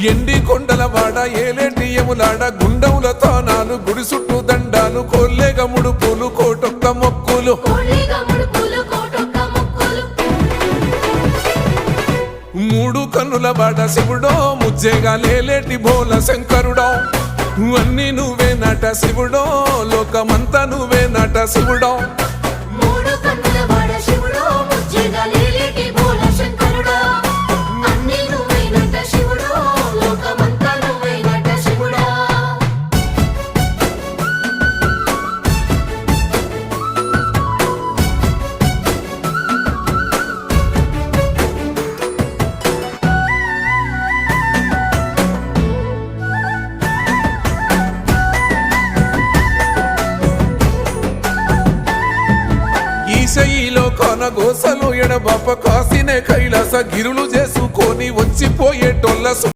ఎండి కొండల వాడ ఏలేటి యములాడ గుండముల తానాలు గుడి చుట్టూ దండాలు కోల్లేగ ముడుపులు కోటొక్క మొక్కులు మూడు కన్నుల వాడ శివుడో ముజ్జేగా లేలేటి బోల శంకరుడో అన్ని నువ్వే నట శివుడో లోకమంతా నువ్వే నట శివుడో ఈశయిలో కొనగోసలు ఎడబాప కాసినే కైలాస గిరులు చేసుకొని వచ్చిపోయేటోళ్ళ